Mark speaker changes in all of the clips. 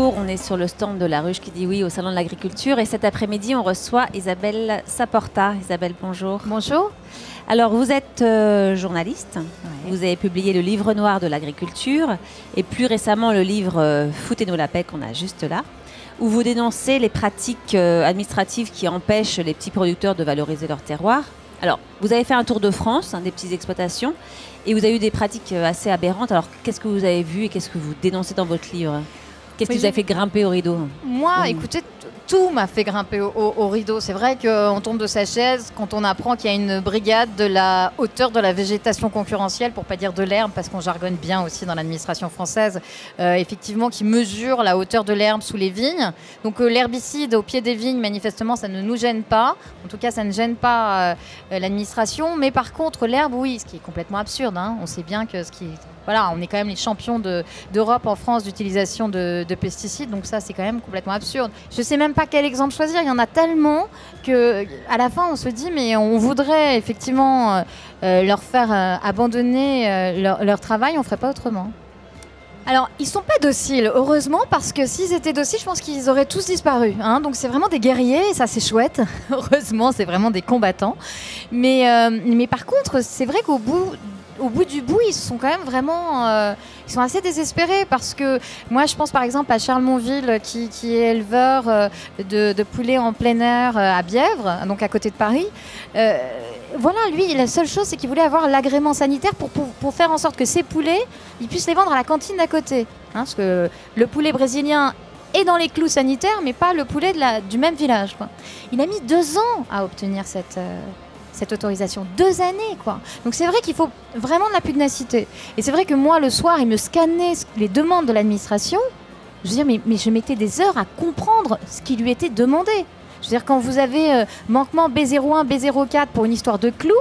Speaker 1: jour, on est sur le stand de La Ruche qui dit oui au Salon de l'Agriculture. Et cet après-midi, on reçoit Isabelle Saporta. Isabelle, bonjour.
Speaker 2: Bonjour.
Speaker 1: Alors, vous êtes journaliste. Ouais. Vous avez publié le livre noir de l'agriculture et plus récemment le livre Foutez-nous la paix qu'on a juste là, où vous dénoncez les pratiques administratives qui empêchent les petits producteurs de valoriser leur terroir. Alors, vous avez fait un tour de France, des petites exploitations, et vous avez eu des pratiques assez aberrantes. Alors, qu'est-ce que vous avez vu et qu'est-ce que vous dénoncez dans votre livre? Qu'est-ce qui vous a fait grimper au rideau?
Speaker 2: Moi, écoutez, tout m'a fait grimper au rideau. C'est vrai qu'on tombe de sa chaise quand on apprend qu'il y a une brigade de la hauteur de la végétation concurrentielle, pour pas dire de l'herbe, parce qu'on jargonne bien aussi dans l'administration française, effectivement, qui mesure la hauteur de l'herbe sous les vignes. Donc l'herbicide au pied des vignes, manifestement, ça ne nous gêne pas. En tout cas, ça ne gêne pas l'administration. Mais par contre, l'herbe, oui, ce qui est complètement absurde. Hein. On sait bien que voilà, on est quand même les champions d'Europe en France d'utilisation de pesticides, donc ça c'est quand même complètement absurde. Je ne sais même pas quel exemple choisir, il y en a tellement qu'à la fin on se dit mais on voudrait effectivement leur faire abandonner leur travail, on ne ferait pas autrement. Alors, ils ne sont pas dociles, heureusement, parce que s'ils étaient dociles, je pense qu'ils auraient tous disparu. Hein. Donc, c'est vraiment des guerriers, et ça, c'est chouette. Heureusement, c'est vraiment des combattants. Mais par contre, c'est vrai qu'au bout du bout, ils sont quand même vraiment... ils sont assez désespérés parce que moi, je pense par exemple à Charles Monville qui est éleveur de poulets en plein air à Bièvre, donc à côté de Paris. Voilà, lui, la seule chose, c'est qu'il voulait avoir l'agrément sanitaire pour faire en sorte que ces poulets, ils puissent les vendre à la cantine d'à côté. Hein, parce que le poulet brésilien est dans les clous sanitaires, mais pas le poulet du même village, quoi. Il a mis 2 ans à obtenir cette autorisation. 2 années, quoi. Donc c'est vrai qu'il faut vraiment de la pugnacité. Et c'est vrai que moi, le soir, il me scannait les demandes de l'administration. Je veux dire, mais je mettais des heures à comprendre ce qui lui était demandé. Je veux dire, quand vous avez manquement B01, B04 pour une histoire de clous,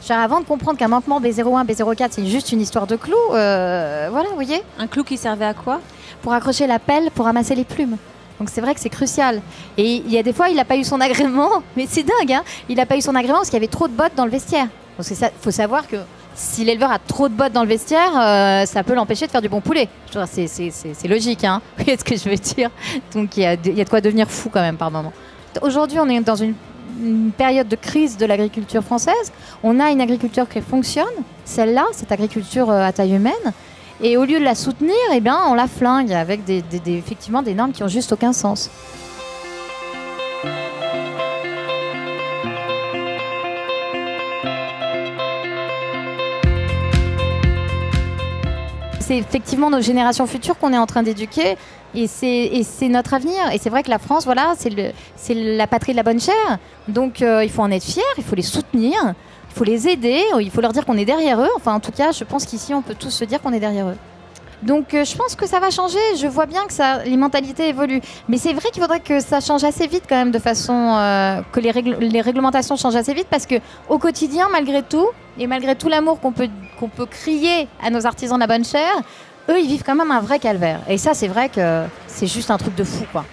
Speaker 2: avant de comprendre qu'un manquement B01, B04, c'est juste une histoire de clous, voilà, vous voyez.
Speaker 1: Un clou qui servait à quoi?
Speaker 2: Pour accrocher la pelle, pour ramasser les plumes. Donc c'est vrai que c'est crucial. Et il y a des fois, il n'a pas eu son agrément, mais c'est dingue, hein, il n'a pas eu son agrément parce qu'il y avait trop de bottes dans le vestiaire. Donc il faut savoir que si l'éleveur a trop de bottes dans le vestiaire, ça peut l'empêcher de faire du bon poulet. C'est logique, hein. Vous voyez ce que je veux dire? Donc il y a de quoi devenir fou quand même par moment. Aujourd'hui, on est dans une période de crise de l'agriculture française. On a une agriculture qui fonctionne, celle-là, cette agriculture à taille humaine. Et au lieu de la soutenir, eh bien, on la flingue avec effectivement des normes qui n'ont juste aucun sens. C'est effectivement nos générations futures qu'on est en train d'éduquer et c'est notre avenir. Et c'est vrai que la France, voilà, c'est la patrie de la bonne chère. Donc il faut en être fier, il faut les soutenir. Il faut les aider, il faut leur dire qu'on est derrière eux. Enfin, en tout cas, je pense qu'ici, on peut tous se dire qu'on est derrière eux. Donc, je pense que ça va changer. Je vois bien que les mentalités évoluent. Mais c'est vrai qu'il faudrait que ça change assez vite quand même, de façon que les réglementations changent assez vite. Parce qu'au quotidien, malgré tout, et malgré tout l'amour qu'on peut crier à nos artisans de la bonne chère, eux, ils vivent quand même un vrai calvaire. Et ça, c'est vrai que c'est juste un truc de fou, quoi.